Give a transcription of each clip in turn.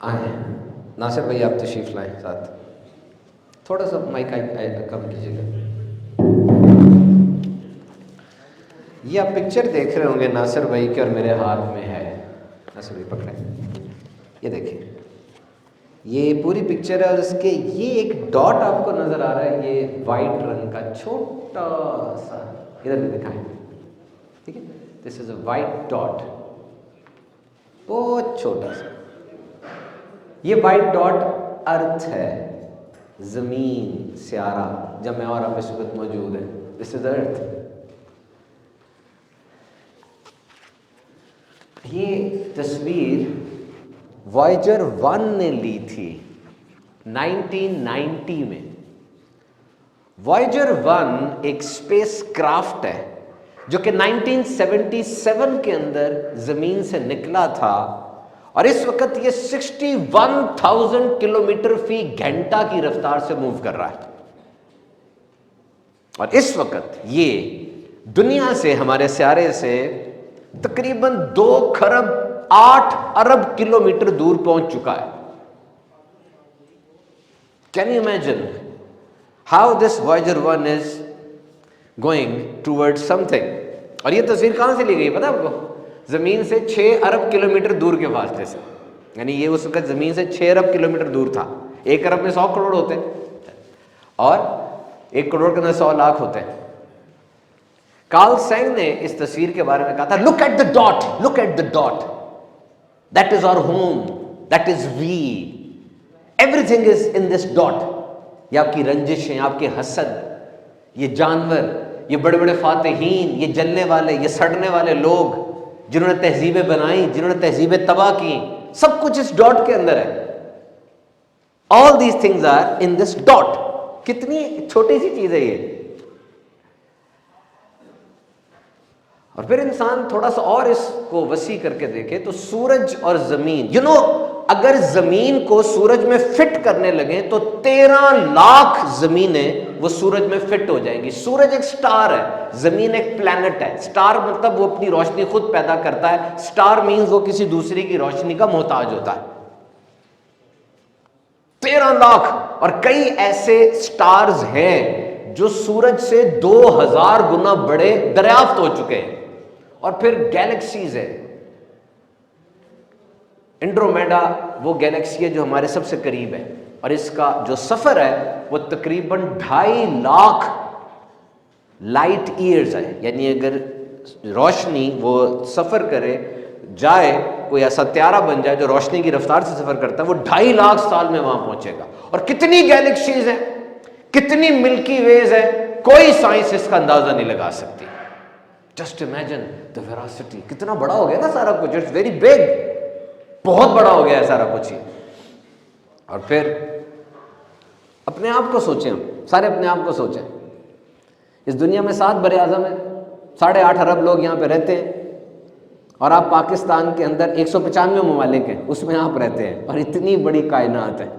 آئیں ناصر بھائی، آپ تشریف لائیں ساتھ، تھوڑا سا مائک کم کیجیے گا. یہ آپ پکچر دیکھ رہے ہوں گے ناصر بھائی کے، اور میرے ہاتھ میں ہے. ناصر بھائی پکڑیں، یہ دیکھیں، یہ پوری پکچر ہے. اور اس کے یہ ایک ڈاٹ آپ کو نظر آ رہا ہے، یہ وائٹ رنگ کا چھوٹا سا، ادھر بھی دکھائیں، ٹھیک ہے. دس از اے وائٹ ڈاٹ، بہت چھوٹا سا. یہ وائٹ ڈاٹ ارتھ ہے، زمین، سیارہ جب میں اور آپ اس وقت موجود ہیں. دس از ارتھ. یہ تصویر وائجر 1 نے لی تھی 1990 میں. وائجر 1 ایک اسپیس کرافٹ ہے جو کہ 1977 کے اندر زمین سے نکلا تھا، اور اس وقت یہ 61,000 کلومیٹر فی گھنٹہ کی رفتار سے موو کر رہا ہے. اور اس وقت یہ دنیا سے، ہمارے سیارے سے تقریباً 2,08,000,000,000 کلومیٹر دور پہنچ چکا ہے. Can you imagine how this Voyager 1 is going towards something؟ اور یہ تصویر کہاں سے لی گئی پتہ ہے آپ کو؟ زمین سے 6 ارب کلومیٹر دور کے فاصلے سے. یعنی یہ اس وقت زمین سے 6 ارب کلومیٹر دور تھا. 1 ارب میں 100 کروڑ ہوتے ہیں، اور 1 کروڑ کے اندر 100 لاکھ ہوتے ہیں. کارل سینگ نے اس تصویر کے بارے میں کہا تھا، look at the dot, look at the dot, that is our home, that is we, everything is in this dot. یہ آپ کی رنجشیں، آپ کے حسد، یہ جانور، یہ بڑے بڑے فاتحین، یہ جلنے والے، یہ سڑنے والے لوگ جنہوں نے تہذیبیں بنائیں، جنہوں نے تہذیبیں تباہ کی، سب کچھ اس ڈاٹ کے اندر ہے. All these things are in this dot. کتنی چھوٹی سی چیز ہے یہ. اور پھر انسان تھوڑا سا اور اس کو وسیع کر کے دیکھے تو سورج اور زمین، اگر زمین کو سورج میں فٹ کرنے لگیں تو 13 لاکھ زمینیں وہ سورج میں فٹ ہو جائیں گی. سورج ایک سٹار ہے، زمین ایک پلانٹ ہے. سٹار مطلب وہ اپنی روشنی خود پیدا کرتا ہے، سٹار مینز وہ کسی دوسری کی روشنی کا محتاج ہوتا ہے. 13 لاکھ. اور کئی ایسے سٹارز ہیں جو سورج سے 2000 گنا بڑے دریافت ہو چکے ہیں. اور پھر گیلیکسیز ہے. انڈرومیڈا وہ گیلیکسی ہے جو ہمارے سب سے قریب ہے، اور اس کا جو سفر ہے وہ تقریباً 2.5 لاکھ لائٹ ایئرز ہے. یعنی اگر روشنی وہ سفر کرے، جائے، کوئی ایسا طیارہ بن جائے جو روشنی کی رفتار سے سفر کرتا ہے، وہ 2.5 لاکھ سال میں وہاں پہنچے گا. اور کتنی گیلیکسیز ہیں، کتنی ملکی ویز ہیں، کوئی سائنس اس کا اندازہ نہیں لگا سکتی. Just imagine the veracity. کتنا بڑا ہو گیا نا سارا کچھ. اٹس ویری بگ، بہت بڑا ہو گیا ہے سارا کچھ ہی. اور پھر اپنے آپ کو سوچیں، سارے اپنے آپ کو سوچیں. اس دنیا میں 7 بر اعظم ہیں، 8.5 ارب لوگ یہاں پہ رہتے ہیں، اور آپ پاکستان کے اندر 195 ممالک ہیں، اس میں آپ رہتے ہیں، اور اتنی بڑی کائنات ہے.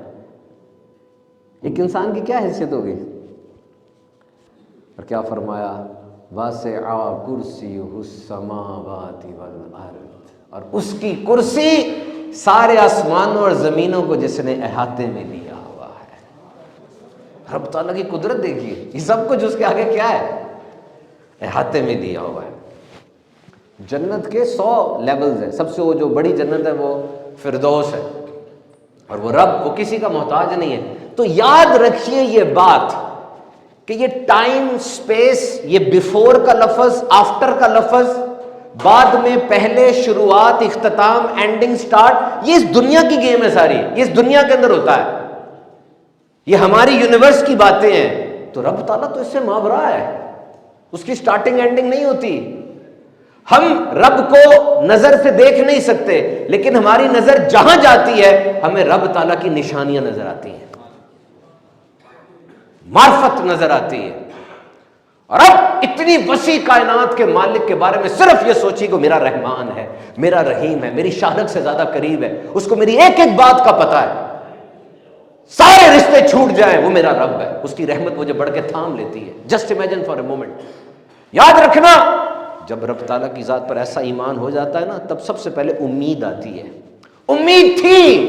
ایک انسان کی کیا حیثیت ہوگی؟ اور کیا فرمایا، واسع کرسیہ السماوات والارض. اور اس کی کرسی سارے آسمانوں اور زمینوں کو جس نے احاطے میں لیا ہوا ہے. رب تعالیٰ کی قدرت دیکھیے، یہ سب کچھ اس کے آگے کیا ہے؟ احاطے میں لیا ہوا ہے. جنت کے 100 لیولز ہیں. سب سے وہ جو بڑی جنت ہے وہ فردوس ہے، اور وہ رب، وہ کسی کا محتاج نہیں ہے. تو یاد رکھیے یہ بات کہ یہ ٹائم، سپیس، یہ بیفور کا لفظ، آفٹر کا لفظ، بعد میں، پہلے، شروعات، اختتام، اینڈنگ، سٹارٹ، یہ اس دنیا کی گیم ہے ساری. یہ اس دنیا کے اندر ہوتا ہے. یہ ہماری یونیورس کی باتیں ہیں. تو رب تعالیٰ تو اس سے مابرا ہے، اس کی سٹارٹنگ اینڈنگ نہیں ہوتی. ہم رب کو نظر سے دیکھ نہیں سکتے، لیکن ہماری نظر جہاں جاتی ہے ہمیں رب تعالیٰ کی نشانیاں نظر آتی ہیں، معرفت نظر آتی ہے. اور اب اتنی وسیع کائنات کے مالک کے بارے میں صرف یہ سوچی کہ میرا رحمان ہے، میرا رحیم ہے، میری شہادت سے زیادہ قریب ہے، اس کو میری ایک ایک بات کا پتہ ہے. سارے رشتے چھوٹ جائیں، وہ میرا رب ہے، اس کی رحمت مجھے بڑھ کے تھام لیتی ہے. Just imagine for a moment. یاد رکھنا، جب رب تعالیٰ کی ذات پر ایسا ایمان ہو جاتا ہے نا، تب سب سے پہلے امید آتی ہے. امید تھی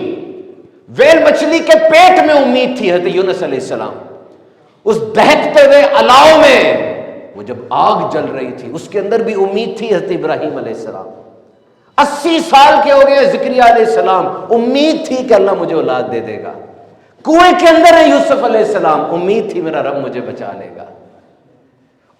ویل مچھلی کے پیٹ میں امید تھی حضرت یونس علیہ السلام، اس دہکتے ہوئے الاؤ میں وہ جب آگ جل رہی تھی اس کے اندر بھی امید تھی حضرت ابراہیم علیہ السلام۔ 80 سال کے ہو گئے زکریا علیہ السلام، امید تھی کہ اللہ مجھے اولاد دے دے گا۔ کنویں کے اندر ہے یوسف علیہ السلام، امید تھی میرا رب مجھے بچا لے گا۔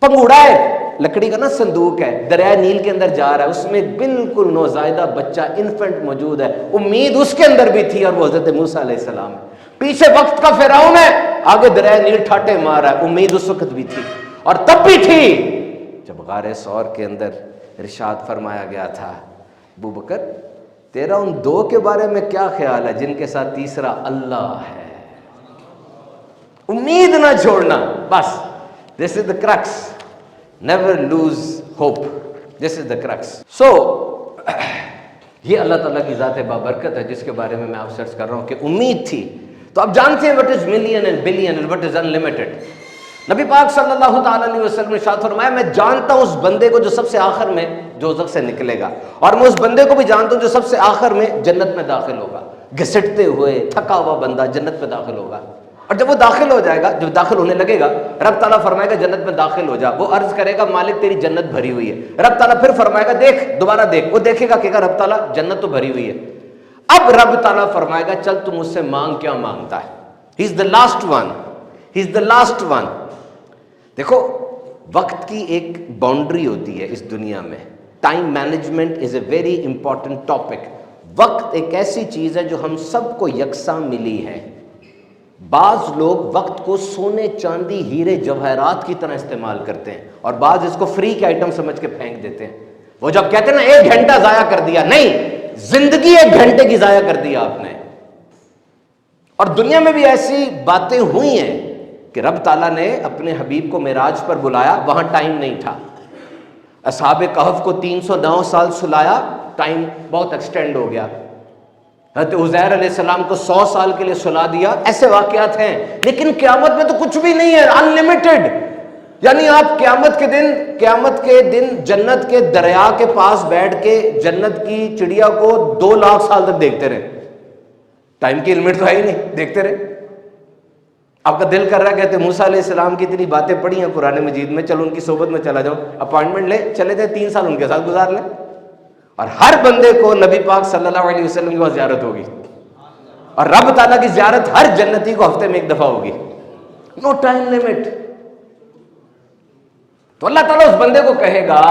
پنگوڑا ہے، لکڑی کا نا صندوق ہے، دریائے نیل کے اندر جا رہا ہے، اس میں بالکل نوزائیدہ بچہ انفنٹ موجود ہے، امید اس کے اندر بھی تھی، اور وہ حضرت موسیٰ علیہ السلام ہے۔ پیچھے وقت کا فرعون ہے، آگے دریائے نیل ٹھاٹے مار رہا ہے، امید اس وقت بھی تھی، اور تب بھی تھی جب غار ثور کے اندر ارشاد فرمایا گیا تھا، ابو بکر تیرا ان دو کے بارے میں کیا خیال ہے جن کے ساتھ تیسرا اللہ ہے؟ امید نہ چھوڑنا، بس this is the crux, never lose hope, this is the crux. So یہ اللہ تعالیٰ کی ذات بابرکت ہے جس کے بارے میں آپ سرچ کر رہا ہوں کہ امید تھی۔ تو آپ جانتے ہیں what is million and billion and what is unlimited۔ نبی پاک صلی اللہ تعالیٰ علیہ وسلم نے ارشاد فرمایا میں جانتا ہوں اس بندے کو جو سب سے آخر میں دوزخ سے نکلے گا، اور میں اس بندے کو بھی جانتا ہوں جو سب سے آخر میں جنت میں داخل ہوگا، گھسٹتے ہوئے تھکا ہوا بندہ جنت میں داخل ہوگا۔ اور جب وہ داخل ہو جائے گا، جب داخل ہونے لگے گا، رب تعالیٰ فرمائے گا جنت میں داخل ہو جا، وہ عرض کرے گا مالک تیری جنت بھری ہوئی ہے، رب تعالیٰ پھر فرمائے گا دیکھ، دوبارہ دیکھ، وہ دیکھے گا کہے گا رب تعالیٰ جنت تو بھری ہوئی ہے۔ اب رب تعالیٰ فرمائے گا چل تو مجھ سے مانگ، کیا مانگتا ہے؟ He is the last one, he is the last one. دیکھو وقت کی ایک باؤنڈری ہوتی ہے اس دنیا میں، time management is a very important topic. وقت ایک ایسی چیز ہے جو ہم سب کو یکساں ملی ہے۔ بعض لوگ وقت کو سونے چاندی ہیرے جواہرات کی طرح استعمال کرتے ہیں، اور بعض اس کو فری کے آئٹم سمجھ کے پھینک دیتے ہیں۔ وہ جب کہتے ہیں نا 1 گھنٹہ ضائع کر دیا، نہیں، زندگی 1 گھنٹے کی ضائع کر دیا آپ نے۔ اور دنیا میں بھی ایسی باتیں ہوئی ہیں کہ رب تعالیٰ نے اپنے حبیب کو معراج پر بلایا، وہاں ٹائم نہیں تھا۔ اصحاب کہف کو 309 سال سلایا، ٹائم بہت ایکسٹینڈ ہو گیا۔ حضرت عزیر علیہ السلام کو 100 سال کے لیے سلا دیا۔ ایسے واقعات ہیں، لیکن قیامت میں تو کچھ بھی نہیں ہے، انلمیٹڈ۔ یعنی آپ قیامت کے دن جنت کے دریا کے پاس بیٹھ کے جنت کی چڑیا کو 2 لاکھ سال تک دیکھتے رہے، ٹائم کی لمٹ تو ہے ہی نہیں، دیکھتے رہے۔ آپ کا دل کر رہا ہے کہتے موسیٰ علیہ السلام کی اتنی باتیں پڑھی ہیں قرآن مجید میں، چلو ان کی صحبت میں چلا جاؤ، اپائنٹمنٹ لے چلے جائیں، 3 سال ان کے ساتھ گزار لیں، اور ہر بندے کو نبی پاک صلی اللہ علیہ وسلم کی وہاں زیارت ہوگی، اور رب تعالیٰ کی زیارت ہر جنتی کو ہفتے میں 1 دفعہ ہوگی، نو ٹائم لمٹ۔ تو اللہ تعالیٰ اس بندے کو کہے گا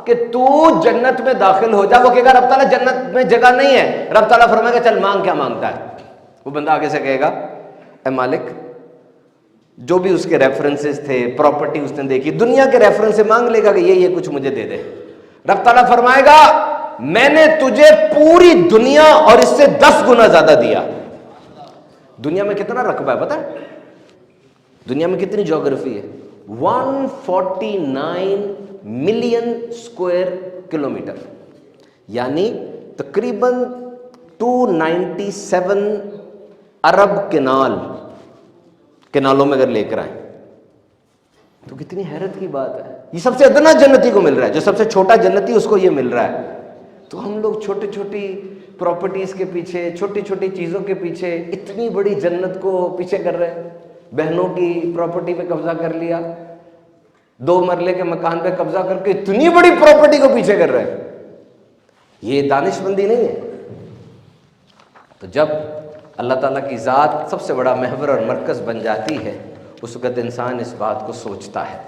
کہ تو جنت میں داخل ہو جا، وہ کہے گا رب تعالیٰ جنت میں جگہ نہیں ہے، رب تعالیٰ فرمائے گا چل مانگ، کیا مانگتا ہے؟ وہ بندہ آگے سے کہے گا اے مالک، جو بھی اس کے ریفرنسز تھے، پراپرٹی اس نے دیکھی، دنیا کے ریفرنس سے مانگ لے گا کہ یہ کچھ مجھے دے دے۔ رب تعالیٰ فرمائے گا میں نے تجھے پوری دنیا اور اس سے 10 گنا زیادہ دیا۔ دنیا میں کتنا رقبہ ہے پتہ ہے؟ دنیا میں کتنی جغرافی ہے؟ 149 ملین اسکوائر کلومیٹر، یعنی تقریباً 297 ارب کنالوں میں اگر لے کر آئیں تو کتنی حیرت کی بات ہے۔ یہ سب سے ادنا جنتی کو مل رہا ہے، جو سب سے چھوٹا جنتی اس کو یہ مل رہا ہے۔ تو ہم لوگ چھوٹی چھوٹی پراپرٹیز کے پیچھے، چھوٹی چھوٹی چیزوں کے پیچھے اتنی بڑی جنت کو پیچھے کر رہے ہیں۔ بہنوں کی پراپرٹی پہ قبضہ کر لیا، 2 مرلے کے مکان پہ قبضہ کر کے اتنی بڑی پراپرٹی کو پیچھے کر رہے ہیں۔ یہ دانش مندی نہیں ہے۔ تو جب اللہ تعالیٰ کی ذات سب سے بڑا محور اور مرکز بن جاتی ہے، اس وقت انسان اس بات کو سوچتا ہے۔